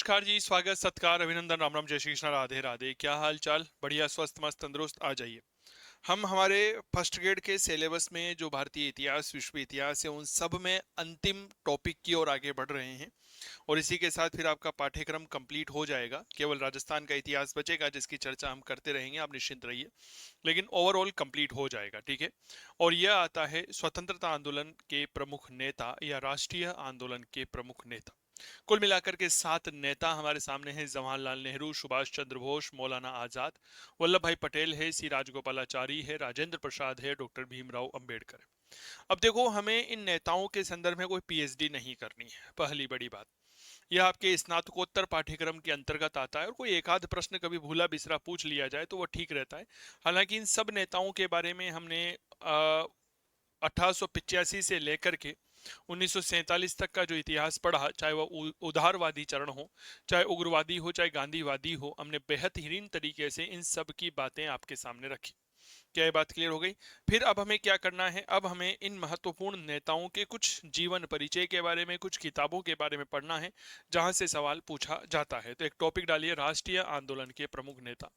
नमस्कार जी, स्वागत सत्कार अभिनंदन राम राम जय श्री कृष्ण राधे राधे। क्या हाल चाल? बढ़िया, स्वस्थ मस्त तंदुरुस्त। आ जाइए। हम हमारे फर्स्ट ग्रेड के सिलेबस में जो भारतीय इतिहास, विश्व इतिहास है, उन सब में अंतिम टॉपिक की ओर आगे बढ़ रहे हैं। और इसी के साथ फिर आपका पाठ्यक्रम कंप्लीट हो जाएगा। केवल राजस्थान का इतिहास बचेगा जिसकी चर्चा हम करते रहेंगे, आप निश्चिंत रहिए। लेकिन ओवरऑल कंप्लीट हो जाएगा, ठीक है। और यह आता है स्वतंत्रता आंदोलन के प्रमुख नेता या राष्ट्रीय आंदोलन के प्रमुख नेता। कुल मिलाकर के 7 नेता हमारे सामने हैं। जवाहरलाल नेहरू, सुभाष चंद्र बोस, मौलाना आजाद, वल्लभ भाई पटेल है, सी राजगोपालाचारी है, राजेंद्र प्रसाद है, डॉक्टर भीमराव अंबेडकर है। अब देखो, हमें इन नेताओं के संदर्भ में कोई पीएचडी नहीं करनी है, पहली बड़ी बात। यह आपके स्नातकोत्तर पाठ्यक्रम के अंतर्गत आता है, और कोई एक आध प्रश्न कभी भूला बिसरा पूछ लिया जाए तो वह ठीक रहता है। हालांकि इन सब नेताओं के बारे में हमने 1885 से लेकर के 1947 तक का जो इतिहास पढ़ा, चाहे वह उदारवादी चरण हो, चाहे उग्रवादी हो, चाहे गांधीवादी हो, हमने बेहतरीन तरीके से इन सब की बातें आपके सामने रखी। क्या ये बात क्लियर हो गई? फिर अब हमें क्या करना है? अब हमें इन महत्वपूर्ण नेताओं के कुछ जीवन परिचय के बारे में, कुछ किताबों के बारे में पढ़ना है जहां से सवाल पूछा जाता है। तो एक टॉपिक डालिए, राष्ट्रीय आंदोलन के प्रमुख नेता।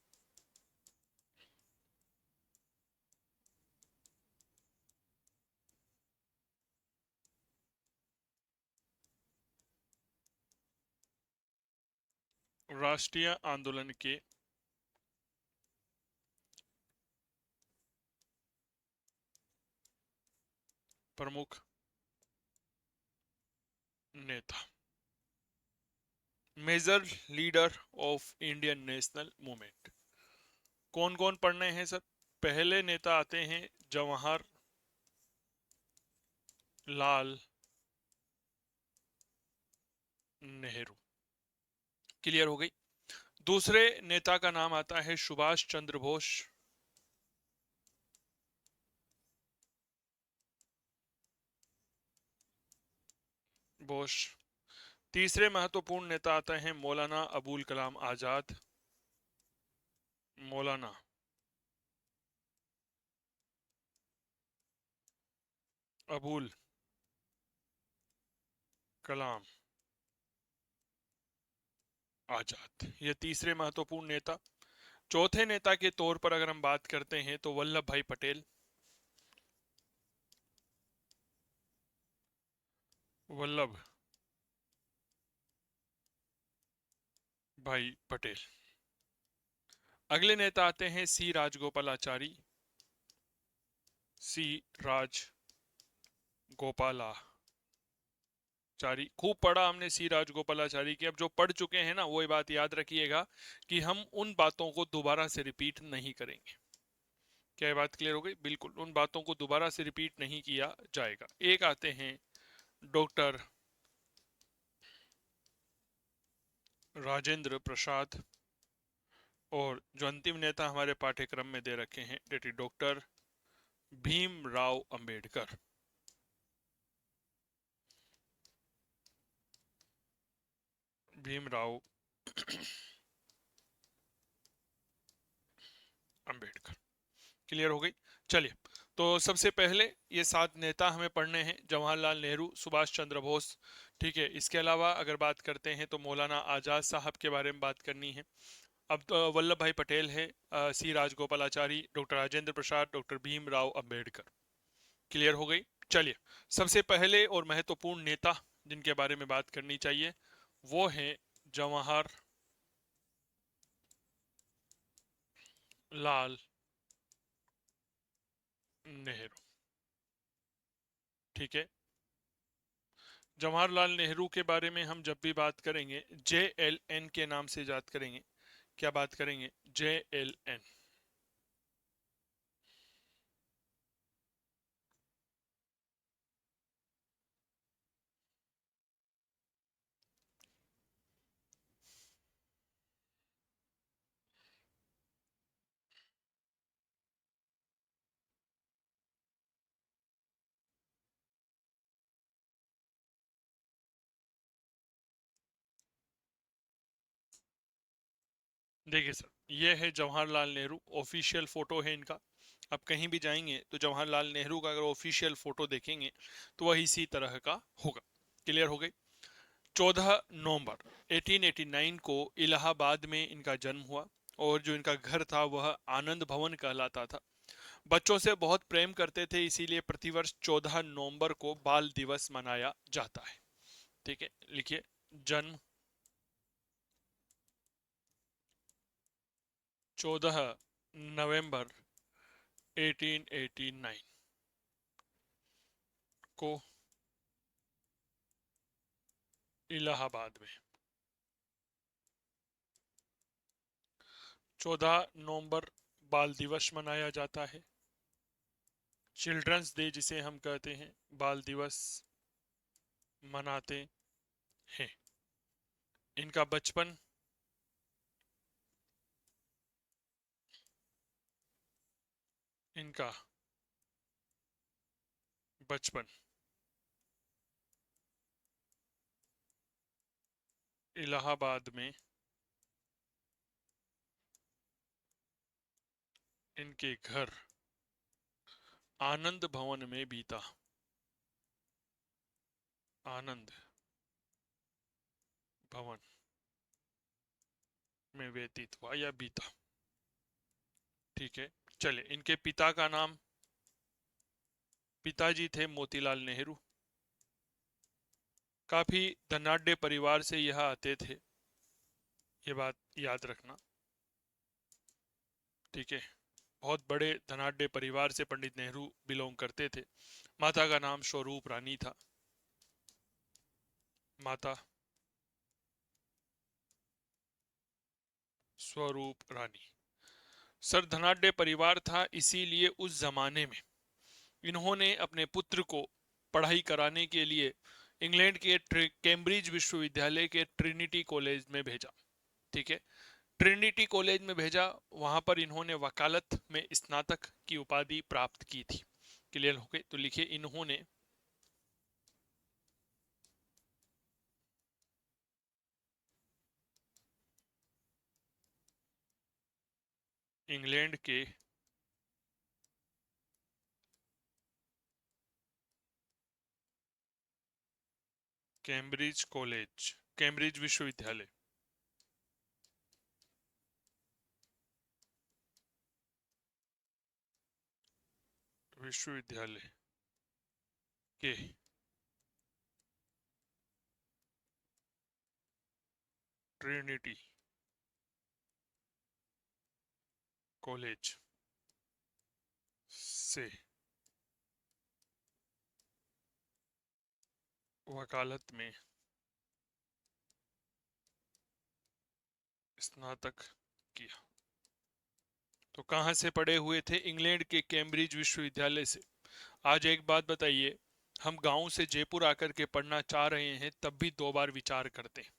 राष्ट्रीय आंदोलन के प्रमुख नेता, major leader of Indian national movement. कौन कौन पढ़ने हैं सर? पहले नेता आते हैं जवाहर लाल नेहरू। क्लियर हो गई? दूसरे नेता का नाम आता है सुभाष चंद्र बोस। बोस। तीसरे महत्वपूर्ण नेता आते हैं मौलाना अबुल कलाम आजाद। मौलाना अबुल कलाम आजाद, ये तीसरे महत्वपूर्ण नेता। चौथे नेता के तौर पर अगर हम बात करते हैं तो वल्लभ भाई पटेल। वल्लभ भाई पटेल। अगले नेता आते हैं सी राजगोपालाचारी। सी राज गोपालाचारी। खूब पढ़ा हमने सी राजगोपालाचारी की। अब जो पढ़ चुके हैं ना, वो ये बात याद रखिएगा कि हम उन बातों को दोबारा से रिपीट नहीं करेंगे। क्या ये बात क्लियर हो गई? बिल्कुल, उन बातों को दोबारा से रिपीट नहीं किया जाएगा। एक आते हैं डॉक्टर राजेंद्र प्रसाद, और जो अंतिम नेता हमारे पाठ्यक्रम में दे रखे हैं, that is doctor Bhimrao Ambedkar. Bhimrao Ambedkar. Clear हो गई? चलिए, तो सबसे पहले ये 7 नेता हमें पढ़ने हैं। जवाहरलाल नेहरू, सुभाष चंद्र बोस, ठीक है। इसके अलावा अगर बात करते हैं तो मौलाना आजाद साहब के बारे में बात करनी है। अब तो वल्लभ भाई पटेल है, सी Rajagopalachari, doctor Rajendra Prasad, doctor Bhimrao Ambedkar. Clear हो गई? चलिए, सबसे पहले और महत्वपूर्ण नेता जिनके बारे में बात करनी चाहिए वो है जवाहर लाल नेहरू। ठीक है। जवाहरलाल नेहरू के बारे में हम जब भी बात करेंगे JLN के नाम से याद करेंगे। क्या बात करेंगे? JLN। देखिए सर, ये है जवाहरलाल नेहरू, ऑफिशियल फोटो है इनका। आप कहीं भी जाएंगे तो जवाहरलाल नेहरू का अगर ऑफिशियल फोटो देखेंगे तो वह इसी तरह का होगा। क्लियर हो गई? 14 नवंबर 1889 को इलाहाबाद में इनका जन्म हुआ और जो इनका घर था वह आनंद भवन कहलाता था। बच्चों से बहुत प्रेम करते थे, इसीलिए प्रतिवर्ष 14 नवंबर को बाल दिवस मनाया जाता है। ठीक है, लिखिए जन्म 14 नवंबर 1889 को इलाहाबाद में। 14 नवंबर बाल दिवस मनाया जाता है, चिल्ड्रंस डे जिसे हम कहते हैं, बाल दिवस मनाते हैं। इनका बचपन इनका बचपन इलाहाबाद में इनके घर आनंद भवन में बीता। आनंद भवन में व्यतीत हुआ या बीता। ठीक है, चले इनके पिता का नाम, पिताजी थे मोतीलाल नेहरू। काफी धनाढ्य परिवार से यह आते थे, ये बात याद रखना। ठीक है, बहुत बड़े धनाढ्य परिवार से पंडित नेहरू बिलोंग करते थे। माता का नाम स्वरूप रानी था। माता स्वरूप रानी। सर धनाढ्य परिवार था, इसीलिए उस जमाने में इन्होंने अपने पुत्र को पढ़ाई कराने के लिए इंग्लैंड के कैम्ब्रिज विश्वविद्यालय के ट्रिनिटी कॉलेज में भेजा। ठीक है, ट्रिनिटी कॉलेज में भेजा, वहां पर इन्होंने वकालत में स्नातक की उपाधि प्राप्त की थी। क्लियर हो गए? तो लिखिए इन्होंने इंग्लैंड के कैम्ब्रिज कॉलेज, कैम्ब्रिज विश्वविद्यालय विश्वविद्यालय के ट्रिनिटी कॉलेज से वकालत में स्नातक किया। तो कहां से पढ़े हुए थे? इंग्लैंड के कैम्ब्रिज विश्वविद्यालय से। आज एक बात बताइए, हम गांव से जयपुर आकर के पढ़ना चाह रहे हैं तब भी 2 बार विचार करते हैं,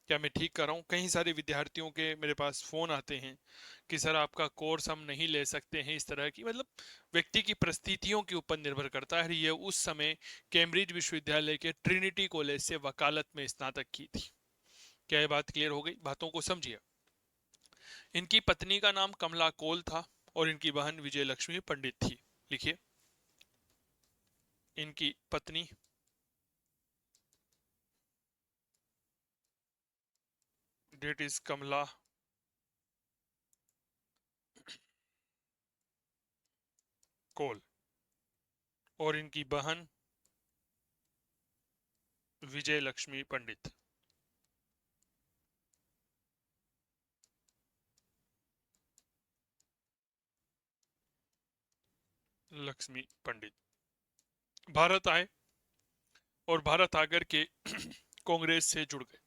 क्या मैं ठीक कर रहा हूँ? कई सारे विद्यार्थियों के मेरे पास फोन आते हैं कि सर आपका कोर्स हम नहीं ले सकते हैं, इस तरह की, मतलब व्यक्ति की परिस्थितियों के ऊपर निर्भर करता है। ये उस समय कैम्ब्रिज विश्वविद्यालय के ट्रिनिटी कॉलेज से वकालत में स्नातक की थी। क्या ये बात क्लियर हो गई? बातों को समझिए। इनकी पत्नी का नाम कमला कोल था और इनकी बहन विजय लक्ष्मी पंडित थी। लिखिए इनकी पत्नी डेट इज कमला कोल और इनकी बहन विजय लक्ष्मी पंडित। लक्ष्मी पंडित भारत आए और भारत आकर के कांग्रेस से जुड़ गए।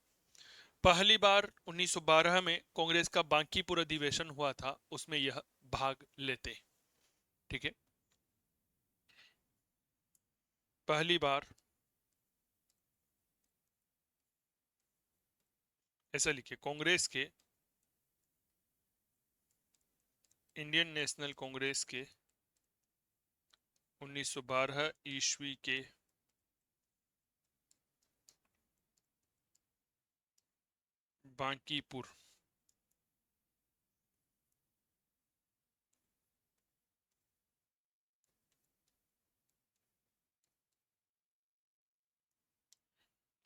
पहली बार 1912 में कांग्रेस का बांकीपुर अधिवेशन हुआ था, उसमें यह भाग लेते। ठीक है, पहली बार, ऐसा लिखिए, कांग्रेस के, इंडियन नेशनल कांग्रेस के 1912 ईस्वी के बांकीपुर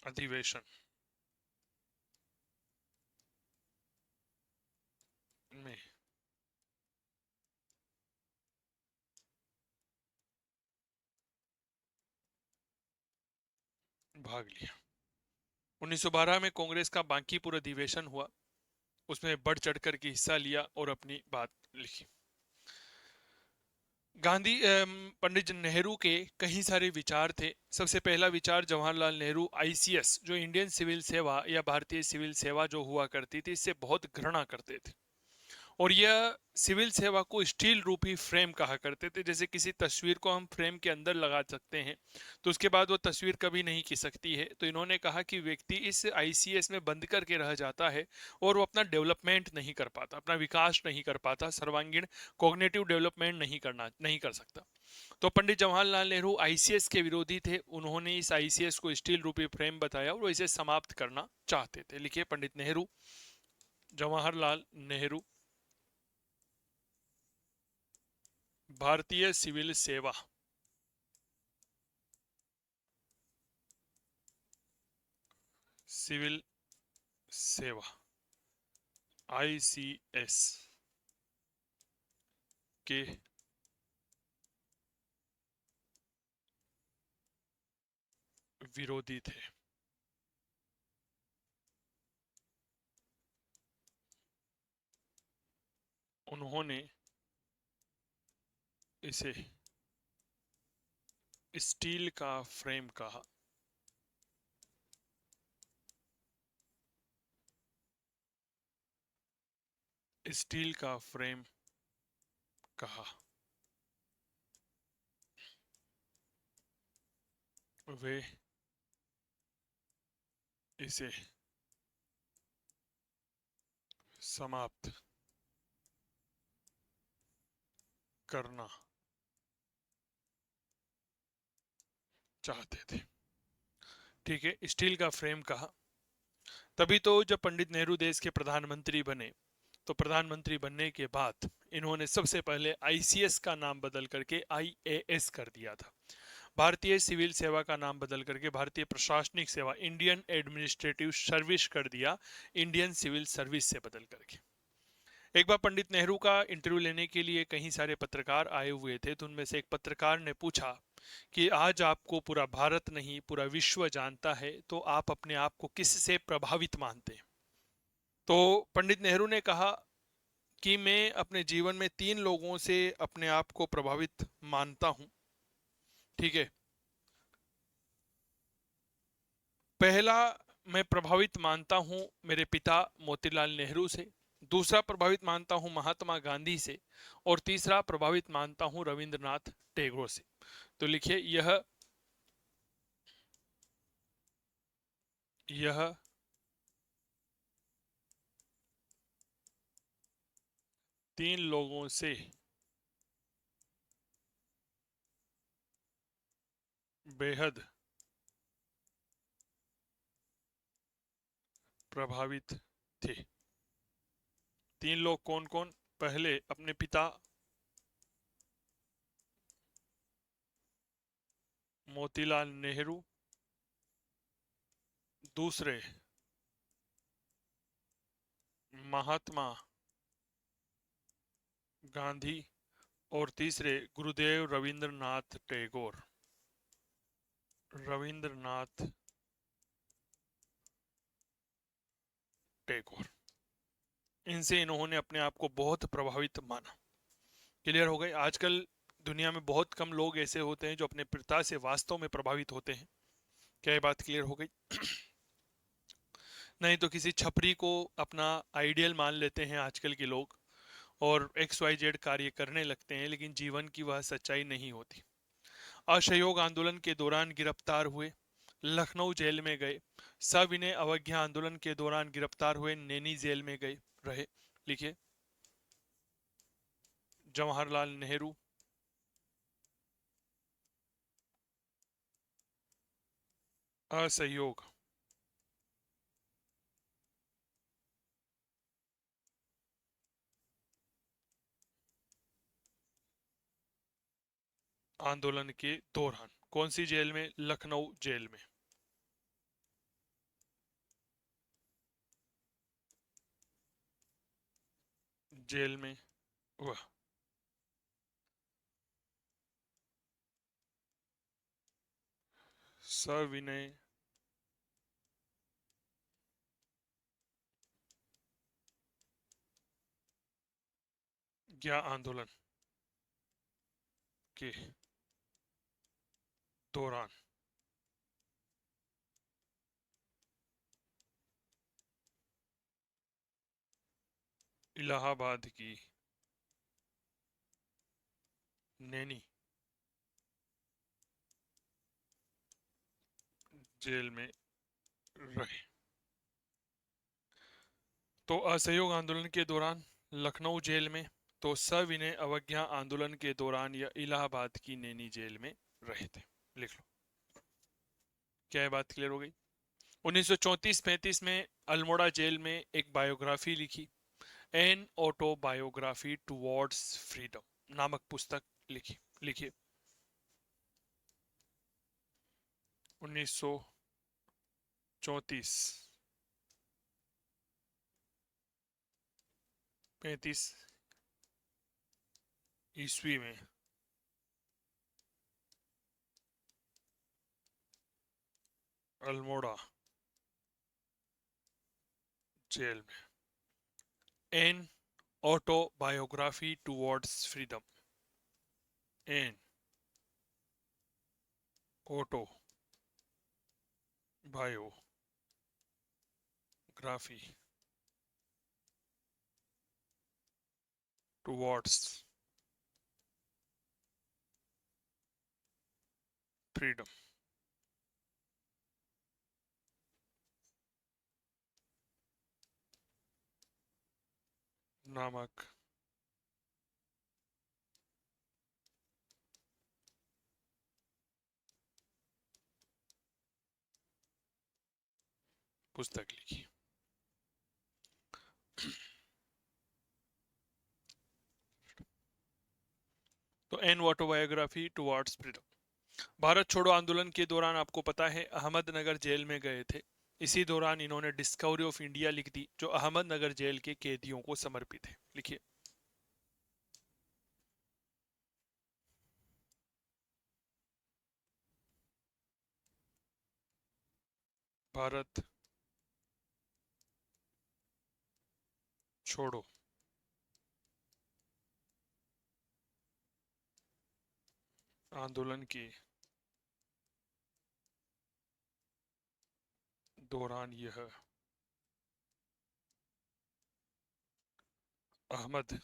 अधिवेशन भाग लिया। 1912 में कांग्रेस का बांकीपुर अधिवेशन हुआ, उसमें बढ़ चढ़कर के हिस्सा लिया और अपनी बात लिखी। पंडित नेहरू के कई सारे विचार थे। सबसे पहला विचार, जवाहरलाल नेहरू आईसीएस जो इंडियन सिविल सेवा या भारतीय सिविल सेवा जो हुआ करती थी, इससे बहुत घृणा करते थे। और यह सिविल सेवा को स्टील रूपी फ्रेम कहा करते थे। जैसे किसी तस्वीर को हम फ्रेम के अंदर लगा सकते हैं तो उसके बाद वो तस्वीर कभी नहीं खिंच सकती है, तो इन्होंने कहा कि व्यक्ति इस आईसीएस में बंद करके रह जाता है और वो अपना डेवलपमेंट नहीं कर पाता, अपना विकास नहीं कर पाता, सर्वांगीण कॉग्निटिव डेवलपमेंट नहीं कर सकता। तो पंडित जवाहरलाल नेहरू आईसीएस के विरोधी थे। उन्होंने इस आईसीएस को स्टील रूपी फ्रेम बताया और इसे समाप्त करना चाहते थे। लिखिए, पंडित नेहरू, जवाहरलाल नेहरू भारतीय सिविल सेवा सिविल सेवा आईसीएस के विरोधी थे। उन्होंने इसे स्टील का फ्रेम कहा। स्टील का फ्रेम कहा। वे इसे समाप्त करना चाहते थे। ठीक है, स्टील का फ्रेम कहा। तभी तो जब पंडित नेहरू देश के प्रधानमंत्री बने, तो प्रधानमंत्री बनने के बाद इन्होंने सबसे पहले आईसीएस का नाम बदल करके आईएएस कर दिया था। भारतीय सिविल सेवा का नाम बदल करके भारतीय प्रशासनिक सेवा, इंडियन एडमिनिस्ट्रेटिव सर्विस कर दिया, इंडियन सिविल सर्विस से बदल करके। एक बार पंडित नेहरू का इंटरव्यू लेने के लिए कई सारे पत्रकार आए हुए थे, तो उनमें से एक पत्रकार ने पूछा कि आज आपको पूरा भारत नहीं पूरा विश्व जानता है, तो आप अपने आप को किससे प्रभावित मानते हैं? तो पंडित नेहरू ने कहा कि मैं अपने जीवन में 3 लोगों से अपने आप को प्रभावित मानता हूं। ठीक है, पहला, मैं प्रभावित मानता हूं मेरे पिता मोतीलाल नेहरू से। दूसरा, प्रभावित मानता हूं महात्मा गांधी से। और तीसरा, प्रभावित मानता हूं रविंद्रनाथ टैगोर से। तो लिखिए, यह 3 लोगों से बेहद प्रभावित थे। 3 लोग कौन कौन? पहले, अपने पिता मोतीलाल नेहरू। दूसरे, महात्मा गांधी। और तीसरे, गुरुदेव रविंद्रनाथ टैगोर। रविंद्रनाथ टैगोर, इनसे इन्होंने अपने आप को बहुत प्रभावित माना। क्लियर हो गए? आजकल दुनिया में बहुत कम लोग ऐसे होते हैं जो अपने पिता से वास्तव में प्रभावित होते हैं। क्या ये बात क्लियर हो गई? नहीं तो किसी छपरी को अपना आइडियल मान लेते हैं आजकल के लोग, और एक्स वाई जेड कार्य करने लगते हैं, लेकिन जीवन की वह सच्चाई नहीं होती। असहयोग आंदोलन के दौरान गिरफ्तार हुए, लखनऊ जेल में गए। सविनय अवज्ञा आंदोलन के दौरान गिरफ्तार हुए, नैनी जेल में गए रहे। लिखिए, जवाहरलाल नेहरू असहयोग आंदोलन के दौरान कौन सी जेल में? लखनऊ जेल में। जेल में हुआ। सविनय अवज्ञा आंदोलन के दौरान इलाहाबाद की नैनी जेल में रहे। तो असहयोग आंदोलन के दौरान लखनऊ जेल में, तो सविनय अवज्ञा आंदोलन के दौरान यह इलाहाबाद की नैनी जेल में रहे थे। लिख लो। क्या ये बात क्लियर हो गई? 1934-35 में अल्मोड़ा जेल में एक बायोग्राफी लिखी, एन ऑटोबायोग्राफी टुवर्ड्स फ्रीडम नामक पुस्तक लिखी। लिखिए। 1934 35 ईस्वी में अल्मोड़ा जेल में an autobiography towards freedom, N auto biography towards freedom नामक पुस्तक लिखी। तो an autobiography towards freedom. Bharat छोड़ो आंदोलन के दौरान आपको पता है अहमदनगर जेल में गए थे। इसी दौरान इन्होंने डिस्कवरी ऑफ इंडिया लिख दी, जो अहमदनगर जेल के कैदियों को समर्पित है। लिखिए। भारत छोड़ो आंदोलन के दौरान यह अहमदनगर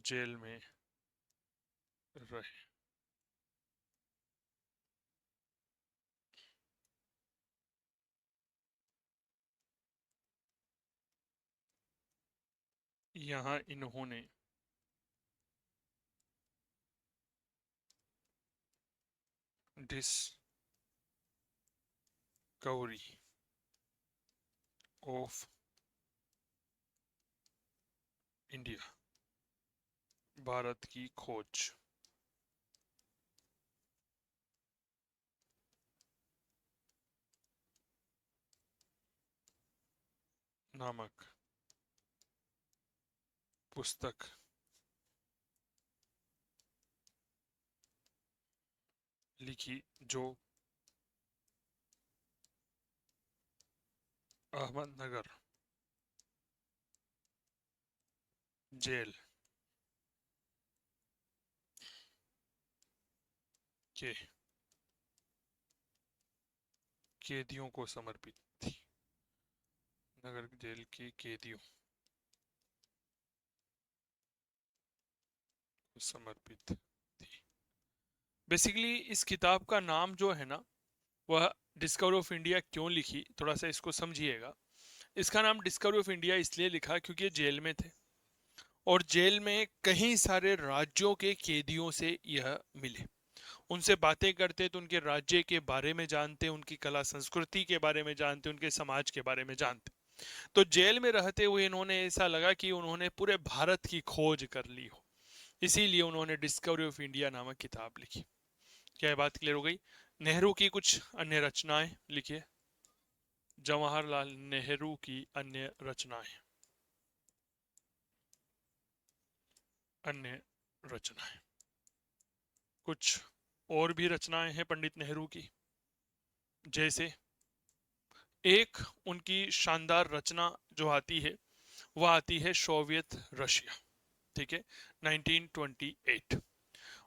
जेल में रहे। यहाँ इन्होंने डिस्कवरी ऑफ इंडिया, भारत की खोज नामक पुस्तक लिखी, जो अहमदनगर जेल के कैदियों को समर्पित थी। नगर जेल के कैदियों को समर्पित थी। बेसिकली इस किताब का नाम जो है ना, वह डिस्कवरी ऑफ इंडिया क्यों लिखी, थोड़ा सा इसको समझिएगा। इसका नाम डिस्कवरी ऑफ इंडिया इसलिए लिखा क्योंकि ये जेल में थे और जेल में कई सारे राज्यों के कैदियों से यह मिले, उनसे बातें करते तो उनके राज्य के बारे में जानते, उनकी कला संस्कृति के बारे में जानते, उनके समाज के बारे में जानते। तो जेल में रहते हुए इन्होंने ऐसा लगा कि उन्होंने पूरे भारत की खोज कर ली हो, इसीलिए उन्होंने डिस्कवरी ऑफ इंडिया नामक किताब लिखी। क्या ये बात क्लियर हो गई? नेहरू की कुछ अन्य रचनाएं लिखिए। जवाहरलाल नेहरू की अन्य रचनाएं, अन्य रचनाएं कुछ और भी रचनाएं हैं पंडित नेहरू की, जैसे एक उनकी शानदार रचना जो आती है वह आती है सोवियत रशिया, ठीक है, 1928।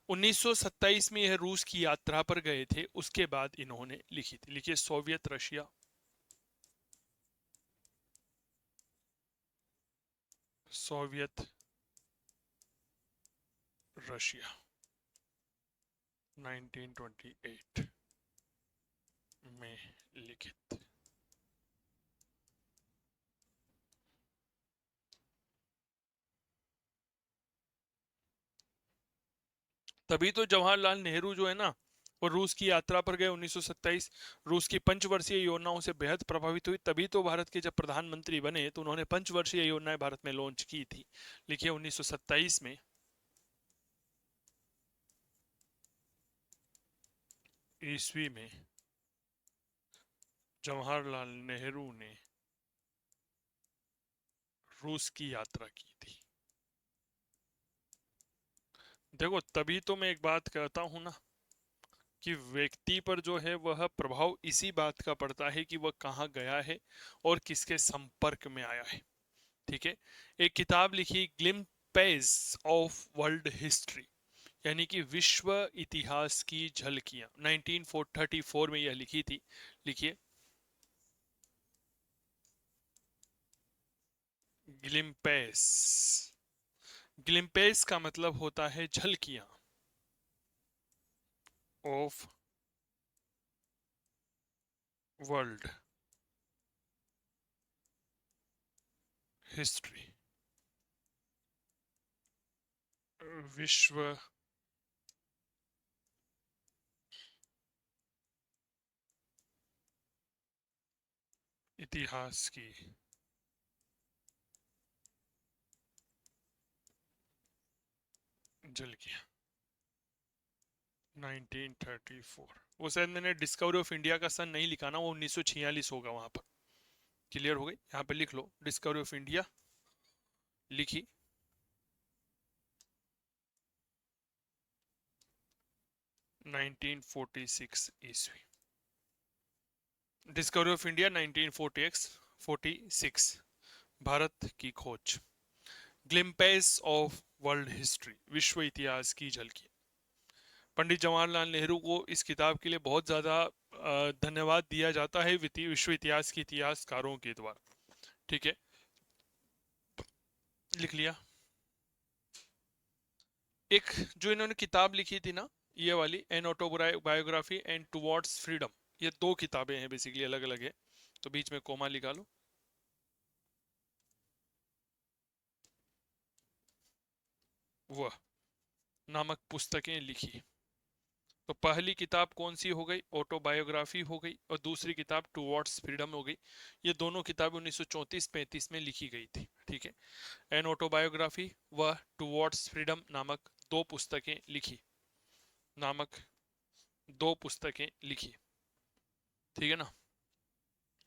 1927 में यह रूस की यात्रा पर गए थे, उसके बाद इन्होंने लिखी थी। लिखिए सोवियत रशिया, सोवियत रशिया 1928 में लिखित। तभी तो जवाहरलाल नेहरू जो है ना, वो रूस की यात्रा पर गए 1927। रूस की पंचवर्षीय योजनाओं से बेहद प्रभावित हुई, तभी तो भारत के जब प्रधानमंत्री बने तो उन्होंने पंचवर्षीय योजनाएं भारत में लॉन्च की थी। लिखिए 1927 में, ईस्वी में जवाहरलाल नेहरू ने रूस की यात्रा की थी। देखो तभी तो मैं एक बात कहता हूं ना कि व्यक्ति पर जो है वह प्रभाव इसी बात का पड़ता है कि वह कहाँ गया है और किसके संपर्क में आया है, ठीक है। एक किताब लिखी ग्लिम्पेज ऑफ वर्ल्ड हिस्ट्री, यानी कि विश्व इतिहास की झलकियां, 1934 में यह लिखी थी। लिखिए ग्लिम्पेस। ग्लिम्पेस का मतलब होता है झलकियां ऑफ वर्ल्ड हिस्ट्री, विश्व इतिहास की झलकियां, 1934। वो शायद मैंने डिस्कवरी ऑफ इंडिया का सन नहीं लिखा ना, वो 1946 होगा वहां पर। क्लियर हो गई, यहाँ पे लिख लो डिस्कवरी ऑफ इंडिया लिखी, 1946 ईस्वी। डिस्कवरी ऑफ इंडिया 1946, भारत की खोज। ग्लिम्पेस ऑफ वर्ल्ड हिस्ट्री, विश्व इतिहास की झलकी। पंडित जवाहरलाल नेहरू को इस किताब के लिए बहुत ज़्यादा धन्यवाद दिया जाता है विश्व इतिहास के इतिहासकारों के द्वारा, ठीक है। लिख लिया। एक जो इन्होंने किताब लिखी थी ना, ये वाली an autobiography and towards freedom, ये दो किताबें हैं बेसिकली, अलग अलग है, तो बीच में कोमा लिखा लो। वह नामक पुस्तकें लिखी। तो पहली किताब कौन सी हो गई, ऑटोबायोग्राफी हो गई, और दूसरी किताब टुवर्ड्स फ्रीडम हो गई। ये दोनों किताबें 1934-35 में लिखी गई थी, ठीक है। एन ऑटोबायोग्राफी व टुवर्ड्स फ्रीडम नामक दो पुस्तकें लिखी, नामक दो पुस्तकें लिखी, ठीक है ना।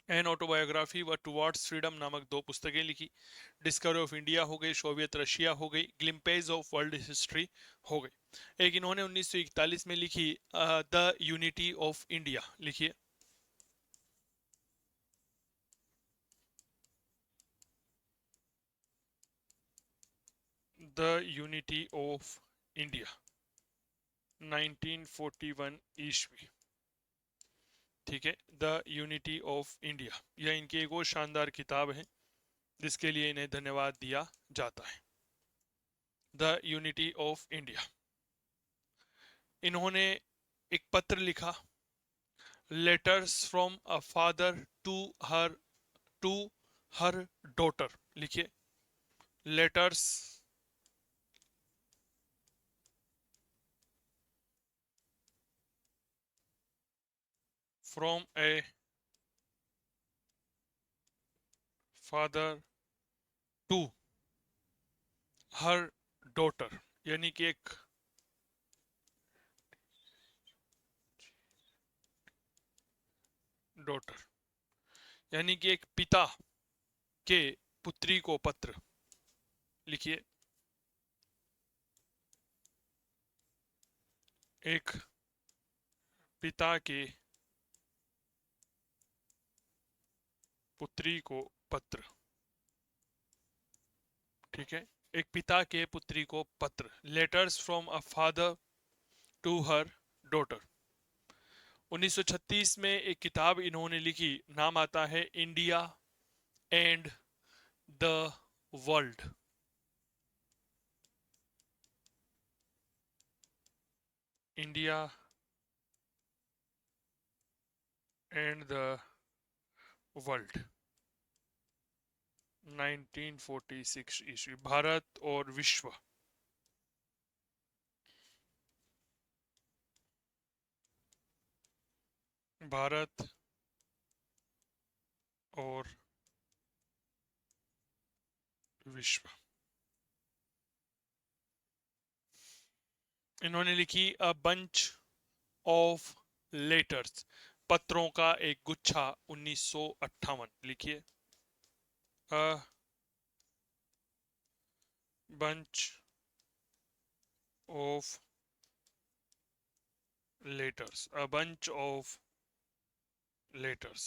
एन ऑटोबायोग्राफी व टुवर्ड्स फ्रीडम नामक दो पुस्तकें लिखी। डिस्कवरी ऑफ इंडिया हो गई, सोवियत रशिया हो गई, ग्लिम्पेज ऑफ वर्ल्ड हिस्ट्री हो गई। एक इन्होंने 1941 में लिखी द यूनिटी ऑफ इंडिया, लिखिए। द यूनिटी ऑफ इंडिया 1941 ईस्वी, ठीक है। द यूनिटी ऑफ इंडिया, यह इनकी एक और शानदार किताब है जिसके लिए इन्हें धन्यवाद दिया जाता है। The unity of India. इन्होंने एक पत्र लिखा, letters from a father her to her daughter, लिखिए letters from a father to her daughter, यानी कि एक डॉटर, यानी कि एक पिता के पुत्री को पत्र, लिखिए एक पिता के पुत्री को पत्र, ठीक है, एक पिता के पुत्री को पत्र, letters from a father to her daughter. 1936 में एक किताब इन्होंने लिखी, नाम आता है India and the world. India and the world, 1946 ईस्वी, भारत और विश्व। भारत और विश्व। इन्होंने लिखी अ बंच ऑफ लेटर्स, पत्रों का एक गुच्छा, 1958। लिखिए, a bunch of letters, a bunch of letters,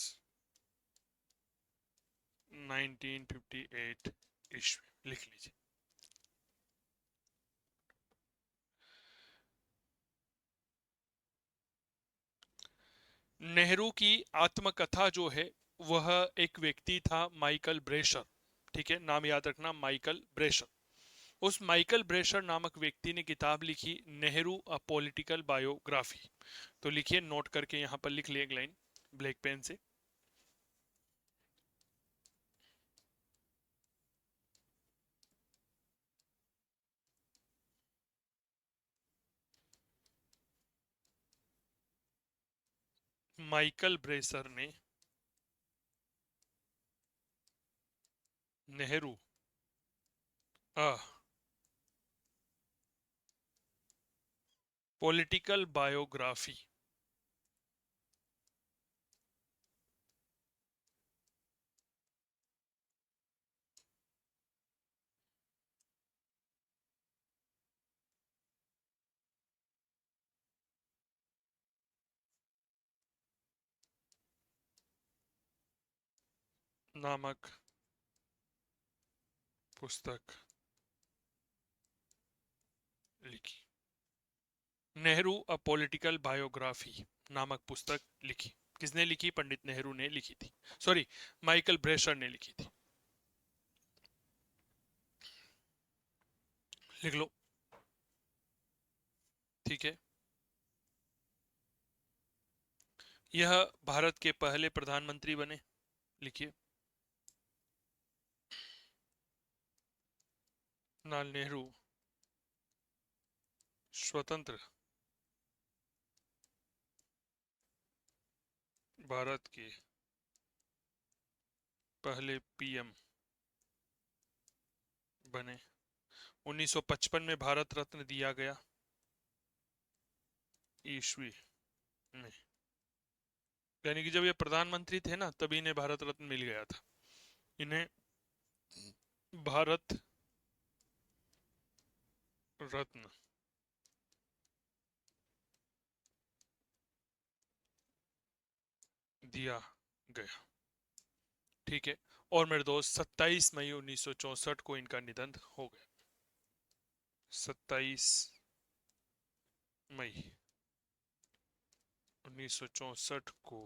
1958 ईस्वी। लिख लीजिए। नेहरू की आत्मकथा जो है वह एक व्यक्ति था, माइकल ब्रेशर, ठीक है, नाम याद रखना, माइकल ब्रेशर। उस माइकल ब्रेशर नामक व्यक्ति ने किताब लिखी, नेहरू अ पॉलिटिकल बायोग्राफी। तो लिखिए, नोट करके यहां पर लिख लिए एक लाइन ब्लैक पेन से। माइकल ब्रेशर ने नेहरू अ पॉलिटिकल बायोग्राफी नामक पुस्तक लिखी। नेहरू अ पॉलिटिकल बायोग्राफी नामक पुस्तक लिखी। किसने लिखी? पंडित नेहरू ने लिखी थी, सॉरी, माइकल ब्रेशर ने लिखी थी। लिख लो, ठीक है। यह भारत के पहले प्रधानमंत्री बने। लिखिए, लाल नेहरू स्वतंत्र भारत के पहले पीएम बने। 1955 में भारत रत्न दिया गया, ईस्वी में, यानी कि जब ये प्रधानमंत्री थे ना, तभी इन्हें भारत रत्न मिल गया था। इन्हें भारत रत्न दिया गया, ठीक है। और मेरे दोस्त, 27 मई 1964 को इनका निधन हो गया। 27 मई 1964 को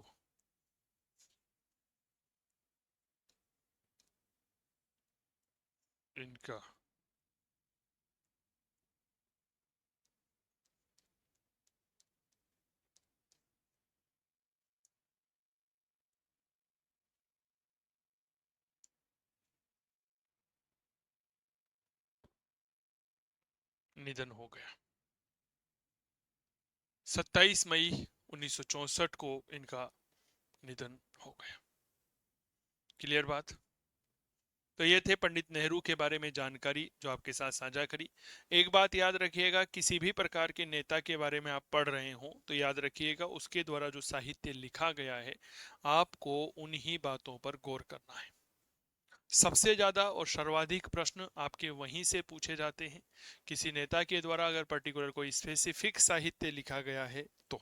इनका निधन हो गया। 27 मई 1964 को इनका निधन हो गया। क्लियर बात? तो ये थे पंडित नेहरू के बारे में जानकारी जो आपके साथ साझा करी। एक बात याद रखिएगा, किसी भी प्रकार के नेता के बारे में आप पढ़ रहे हो तो याद रखिएगा उसके द्वारा जो साहित्य लिखा गया है, आपको उन्हीं बातों पर गौर करना है। सबसे ज्यादा और सर्वाधिक प्रश्न आपके वहीं से पूछे जाते हैं, किसी नेता के द्वारा अगर पर्टिकुलर कोई स्पेसिफिक साहित्य लिखा गया है तो।